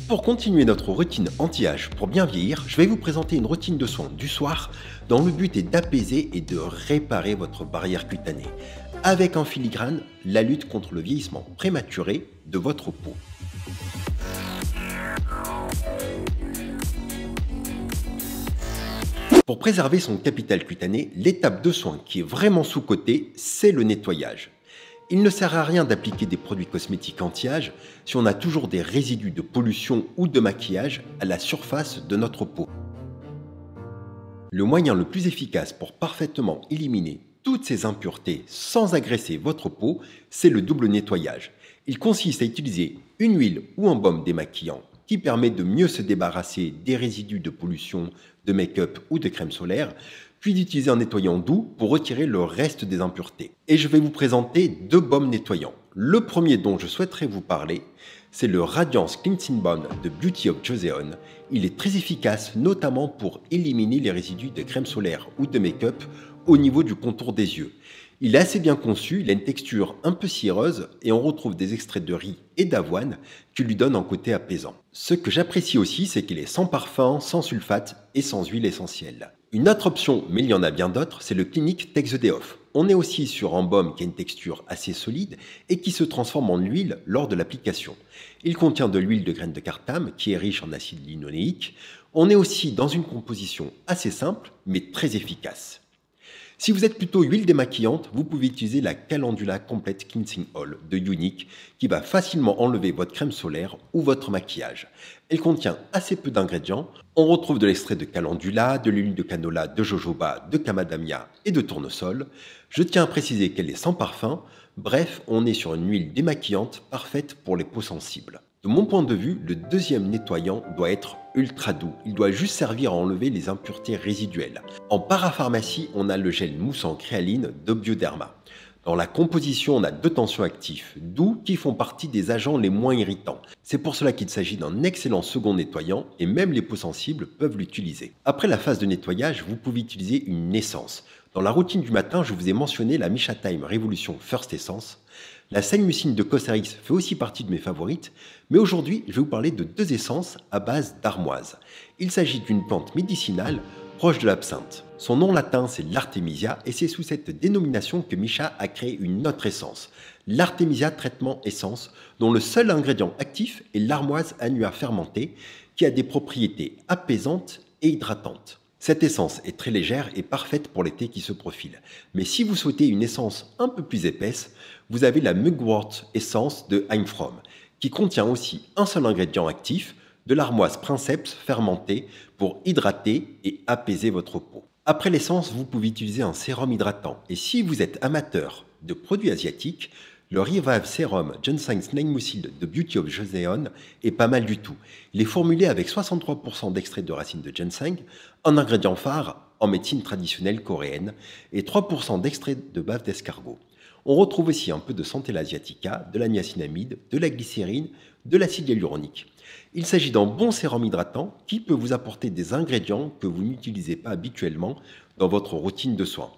Pour continuer notre routine anti-âge pour bien vieillir, je vais vous présenter une routine de soins du soir dont le but est d'apaiser et de réparer votre barrière cutanée, avec en filigrane la lutte contre le vieillissement prématuré de votre peau. Pour préserver son capital cutané, l'étape de soin qui est vraiment sous-cotée, c'est le nettoyage. Il ne sert à rien d'appliquer des produits cosmétiques anti-âge si on a toujours des résidus de pollution ou de maquillage à la surface de notre peau. Le moyen le plus efficace pour parfaitement éliminer toutes ces impuretés sans agresser votre peau, c'est le double nettoyage. Il consiste à utiliser une huile ou un baume démaquillant qui permet de mieux se débarrasser des résidus de pollution, de make-up ou de crème solaire, puis d'utiliser un nettoyant doux pour retirer le reste des impuretés. Et je vais vous présenter deux baumes nettoyants. Le premier dont je souhaiterais vous parler, c'est le Radiance Cleansing Balm de Beauty of Joseon. Il est très efficace, notamment pour éliminer les résidus de crème solaire ou de make-up au niveau du contour des yeux. Il est assez bien conçu, il a une texture un peu cireuse et on retrouve des extraits de riz et d'avoine qui lui donnent un côté apaisant. Ce que j'apprécie aussi, c'est qu'il est sans parfum, sans sulfate et sans huile essentielle. Une autre option, mais il y en a bien d'autres, c'est le Clinique Take the Day Off. On est aussi sur un baume qui a une texture assez solide et qui se transforme en huile lors de l'application. Il contient de l'huile de graines de cartame qui est riche en acide linoléique. On est aussi dans une composition assez simple mais très efficace. Si vous êtes plutôt huile démaquillante, vous pouvez utiliser la Calendula Complete Cleansing Oil de Unique qui va facilement enlever votre crème solaire ou votre maquillage. Elle contient assez peu d'ingrédients. On retrouve de l'extrait de calendula, de l'huile de canola, de jojoba, de macadamia et de tournesol. Je tiens à préciser qu'elle est sans parfum. Bref, on est sur une huile démaquillante parfaite pour les peaux sensibles. De mon point de vue, le deuxième nettoyant doit être ultra doux. Il doit juste servir à enlever les impuretés résiduelles. En parapharmacie, on a le gel mousse en créaline de Bioderma. Dans la composition, on a deux tensioactifs doux qui font partie des agents les moins irritants. C'est pour cela qu'il s'agit d'un excellent second nettoyant et même les peaux sensibles peuvent l'utiliser. Après la phase de nettoyage, vous pouvez utiliser une essence. Dans la routine du matin, je vous ai mentionné la Misha Time Revolution First Essence. La Saine-Mucine de Cosrx fait aussi partie de mes favorites, mais aujourd'hui, je vais vous parler de deux essences à base d'armoise. Il s'agit d'une plante médicinale proche de l'absinthe. Son nom latin, c'est l'Artemisia, et c'est sous cette dénomination que Misha a créé une autre essence, l'Artemisia Traitement Essence, dont le seul ingrédient actif est l'armoise annua fermentée, qui a des propriétés apaisantes et hydratantes. Cette essence est très légère et parfaite pour l'été qui se profile. Mais si vous souhaitez une essence un peu plus épaisse, vous avez la Mugwort Essence de Heimfromm, qui contient aussi un seul ingrédient actif, de l'armoise princeps fermentée pour hydrater et apaiser votre peau. Après l'essence, vous pouvez utiliser un sérum hydratant. Et si vous êtes amateur de produits asiatiques, le Revive Serum Ginseng Snake Mucil de Beauty of Joseon est pas mal du tout. Il est formulé avec 63% d'extrait de racines de ginseng, un ingrédient phare en médecine traditionnelle coréenne, et 3% d'extrait de bave d'escargot. On retrouve aussi un peu de Centella asiatica, de la niacinamide, de la glycérine, de l'acide hyaluronique. Il s'agit d'un bon sérum hydratant qui peut vous apporter des ingrédients que vous n'utilisez pas habituellement dans votre routine de soins.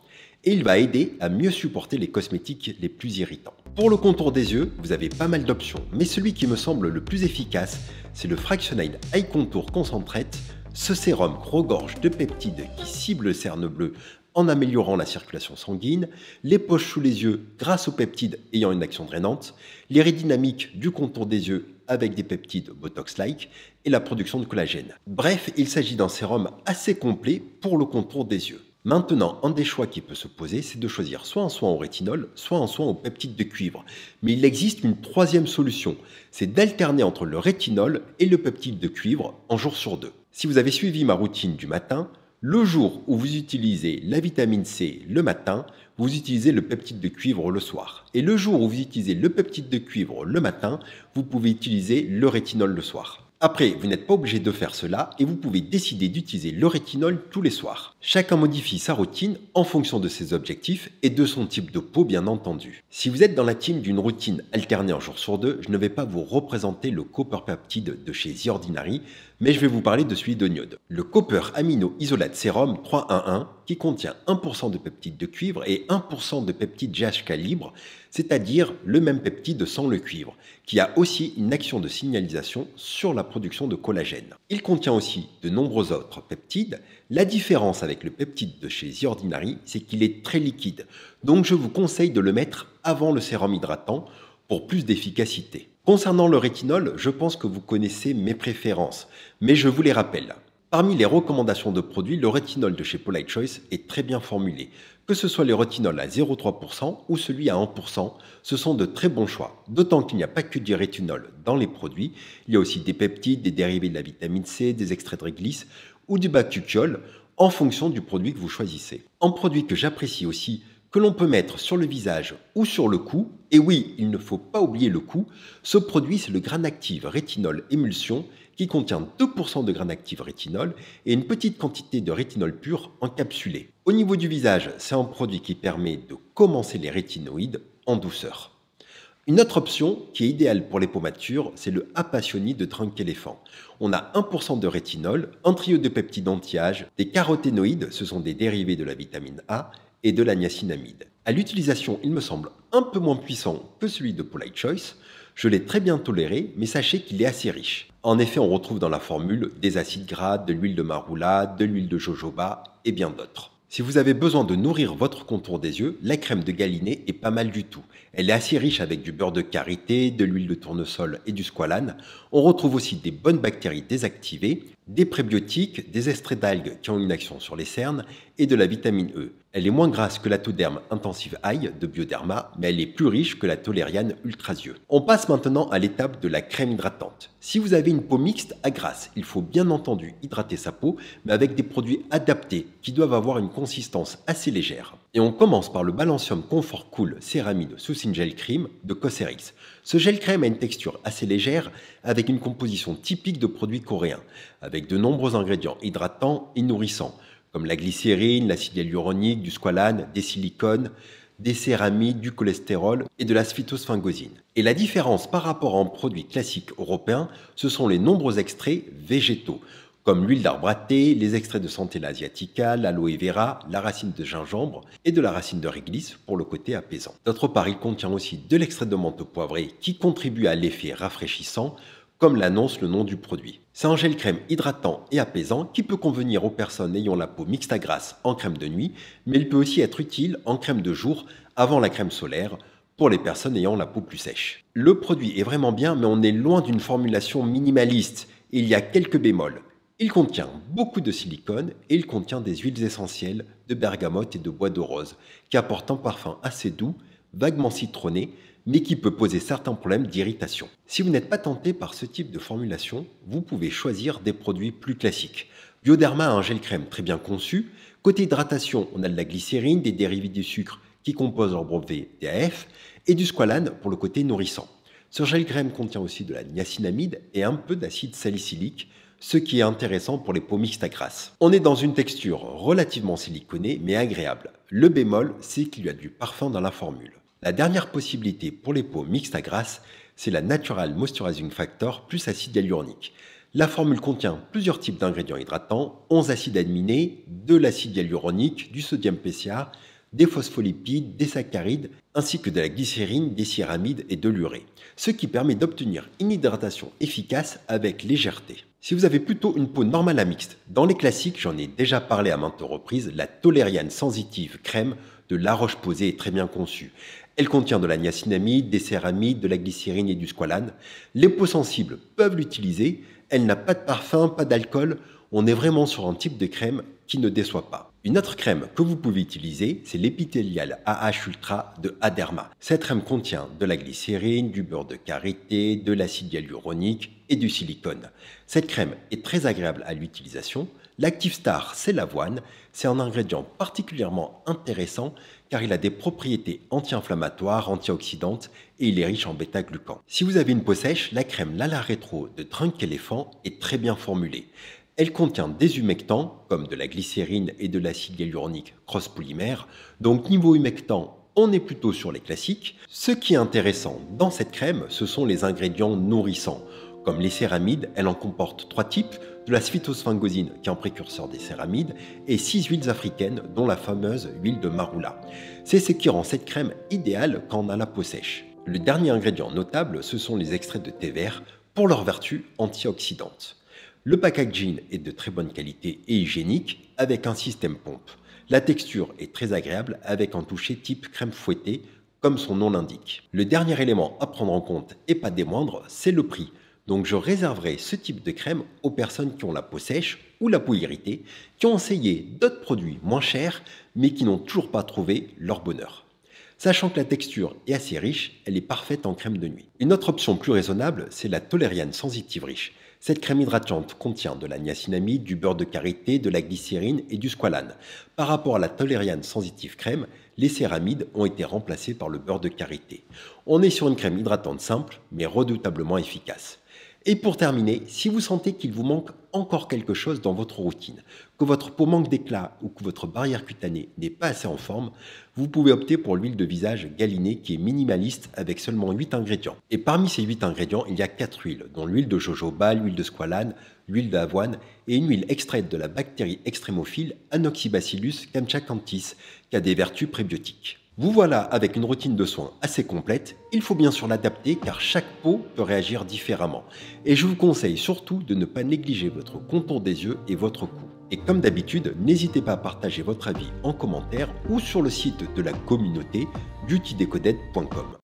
Et il va aider à mieux supporter les cosmétiques les plus irritants. Pour le contour des yeux, vous avez pas mal d'options, mais celui qui me semble le plus efficace, c'est le Fractionated Eye Contour Concentrate. Ce sérum regorge de peptides qui ciblent le cerne bleu en améliorant la circulation sanguine, les poches sous les yeux grâce aux peptides ayant une action drainante, l'aérodynamique du contour des yeux avec des peptides Botox-like et la production de collagène. Bref, il s'agit d'un sérum assez complet pour le contour des yeux. Maintenant, un des choix qui peut se poser, c'est de choisir soit un soin au rétinol, soit un soin aux peptides de cuivre. Mais il existe une troisième solution, c'est d'alterner entre le rétinol et le peptide de cuivre un jour sur deux. Si vous avez suivi ma routine du matin, le jour où vous utilisez la vitamine C le matin, vous utilisez le peptide de cuivre le soir. Et le jour où vous utilisez le peptide de cuivre le matin, vous pouvez utiliser le rétinol le soir. Après, vous n'êtes pas obligé de faire cela et vous pouvez décider d'utiliser le rétinol tous les soirs. Chacun modifie sa routine en fonction de ses objectifs et de son type de peau bien entendu. Si vous êtes dans la team d'une routine alternée un jour sur deux, je ne vais pas vous représenter le Copper Peptide de chez The Ordinary, mais je vais vous parler de celui de Niobe. Le Copper Amino Isolate Serum 311 qui contient 1% de peptide de cuivre et 1% de peptide GHK libre, c'est-à-dire le même peptide sans le cuivre, qui a aussi une action de signalisation sur la production de collagène. Il contient aussi de nombreux autres peptides. La différence avec le peptide de chez The Ordinary, c'est qu'il est très liquide, donc je vous conseille de le mettre avant le sérum hydratant pour plus d'efficacité. Concernant le rétinol, je pense que vous connaissez mes préférences, mais je vous les rappelle. Parmi les recommandations de produits, le rétinol de chez Polite Choice est très bien formulé. Que ce soit les rétinols à 0,3% ou celui à 1%, ce sont de très bons choix. D'autant qu'il n'y a pas que du rétinol dans les produits, il y a aussi des peptides, des dérivés de la vitamine C, des extraits de réglisse ou du bactuciol en fonction du produit que vous choisissez. Un produit que j'apprécie aussi, que l'on peut mettre sur le visage ou sur le cou, et oui, il ne faut pas oublier le cou, ce produit c'est le Gran Active Rétinol Émulsion qui contient 2% de Gran Active Rétinol et une petite quantité de rétinol pur encapsulé. Au niveau du visage, c'est un produit qui permet de commencer les rétinoïdes en douceur. Une autre option qui est idéale pour les peaux matures, c'est le Appassioni de Trunk Elephant. On a 1% de rétinol, un trio de peptides anti-âge, des caroténoïdes, ce sont des dérivés de la vitamine A, et de la niacinamide. À l'utilisation, il me semble un peu moins puissant que celui de Polite Choice. Je l'ai très bien toléré, mais sachez qu'il est assez riche. En effet, on retrouve dans la formule des acides gras, de l'huile de marula, de l'huile de jojoba et bien d'autres. Si vous avez besoin de nourrir votre contour des yeux, la crème de Galinée est pas mal du tout. Elle est assez riche avec du beurre de karité, de l'huile de tournesol et du squalane. On retrouve aussi des bonnes bactéries désactivées, des prébiotiques, des extraits d'algues qui ont une action sur les cernes et de la vitamine E. Elle est moins grasse que la Toderm Intensive Eye de Bioderma, mais elle est plus riche que la Toleriane Ultrasieux. On passe maintenant à l'étape de la crème hydratante. Si vous avez une peau mixte à grasse, il faut bien entendu hydrater sa peau, mais avec des produits adaptés qui doivent avoir une consistance assez légère. Et on commence par le Balancium Comfort Cool Céramide Soothing Gel Cream de Cosrx. Ce gel crème a une texture assez légère avec une composition typique de produits coréens, avec de nombreux ingrédients hydratants et nourrissants, comme la glycérine, l'acide hyaluronique, du squalane, des silicones, des céramides, du cholestérol et de la phytosphingosine. Et la différence par rapport à un produit classique européen, ce sont les nombreux extraits végétaux, comme l'huile d'arbre à thé, les extraits de Centella asiatica, l'aloe vera, la racine de gingembre et de la racine de réglisse pour le côté apaisant. D'autre part, il contient aussi de l'extrait de menthe poivré qui contribue à l'effet rafraîchissant, comme l'annonce le nom du produit. C'est un gel crème hydratant et apaisant qui peut convenir aux personnes ayant la peau mixte à grasse en crème de nuit, mais il peut aussi être utile en crème de jour avant la crème solaire pour les personnes ayant la peau plus sèche. Le produit est vraiment bien, mais on est loin d'une formulation minimaliste. Il y a quelques bémols. Il contient beaucoup de silicone et il contient des huiles essentielles de bergamote et de bois de rose qui apportent un parfum assez doux, vaguement citronné, mais qui peut poser certains problèmes d'irritation. Si vous n'êtes pas tenté par ce type de formulation, vous pouvez choisir des produits plus classiques. Bioderma a un gel crème très bien conçu. Côté hydratation, on a de la glycérine, des dérivés du sucre qui composent leur brevet DAF et du squalane pour le côté nourrissant. Ce gel crème contient aussi de la niacinamide et un peu d'acide salicylique, ce qui est intéressant pour les peaux mixtes à grasse. On est dans une texture relativement siliconée mais agréable. Le bémol, c'est qu'il y a du parfum dans la formule. La dernière possibilité pour les peaux mixtes à grasse, c'est la Natural Moisturizing Factor plus acide hyaluronique. La formule contient plusieurs types d'ingrédients hydratants, 11 acides aminés, de l'acide hyaluronique, du sodium PCA, des phospholipides, des saccharides, ainsi que de la glycérine, des céramides et de l'urée, ce qui permet d'obtenir une hydratation efficace avec légèreté. Si vous avez plutôt une peau normale à mixte, dans les classiques, j'en ai déjà parlé à maintes reprises, la Toleriane Sensitive Crème de La Roche-Posay est très bien conçue. Elle contient de la niacinamide, des céramides, de la glycérine et du squalane. Les peaux sensibles peuvent l'utiliser, elle n'a pas de parfum, pas d'alcool, on est vraiment sur un type de crème qui ne déçoit pas. Une autre crème que vous pouvez utiliser, c'est l'Epithelial AH Ultra de Aderma. Cette crème contient de la glycérine, du beurre de karité, de l'acide hyaluronique et du silicone. Cette crème est très agréable à l'utilisation. L'Active Star, c'est l'avoine. C'est un ingrédient particulièrement intéressant car il a des propriétés anti-inflammatoires, antioxydantes et il est riche en bêta-glucans. Si vous avez une peau sèche, la crème Lala Retro de Trunk Elephant est très bien formulée. Elle contient des humectants, comme de la glycérine et de l'acide hyaluronique cross-polymère. Donc niveau humectant, on est plutôt sur les classiques. Ce qui est intéressant dans cette crème, ce sont les ingrédients nourrissants. Comme les céramides, elle en comporte 3 types, de la phytosphingosine qui est un précurseur des céramides et 6 huiles africaines dont la fameuse huile de marula. C'est ce qui rend cette crème idéale quand on a la peau sèche. Le dernier ingrédient notable, ce sont les extraits de thé vert pour leurs vertus antioxydantes. Le packaging est de très bonne qualité et hygiénique avec un système pompe. La texture est très agréable avec un toucher type crème fouettée comme son nom l'indique. Le dernier élément à prendre en compte et pas des moindres, c'est le prix. Donc je réserverai ce type de crème aux personnes qui ont la peau sèche ou la peau irritée, qui ont essayé d'autres produits moins chers mais qui n'ont toujours pas trouvé leur bonheur. Sachant que la texture est assez riche, elle est parfaite en crème de nuit. Une autre option plus raisonnable, c'est la Toleriane Sensitive Riche. Cette crème hydratante contient de la niacinamide, du beurre de karité, de la glycérine et du squalane. Par rapport à la Toleriane Sensitive Crème, les céramides ont été remplacées par le beurre de karité. On est sur une crème hydratante simple, mais redoutablement efficace. Et pour terminer, si vous sentez qu'il vous manque encore quelque chose dans votre routine, que votre peau manque d'éclat ou que votre barrière cutanée n'est pas assez en forme, vous pouvez opter pour l'huile de visage Galinée qui est minimaliste avec seulement 8 ingrédients. Et parmi ces 8 ingrédients, il y a 4 huiles, dont l'huile de jojoba, l'huile de squalane, l'huile d'avoine et une huile extraite de la bactérie extrémophile Anoxibacillus kamchakanthis qui a des vertus prébiotiques. Vous voilà avec une routine de soins assez complète, il faut bien sûr l'adapter car chaque peau peut réagir différemment. Et je vous conseille surtout de ne pas négliger votre contour des yeux et votre cou. Et comme d'habitude, n'hésitez pas à partager votre avis en commentaire ou sur le site de la communauté beautydecoded.com.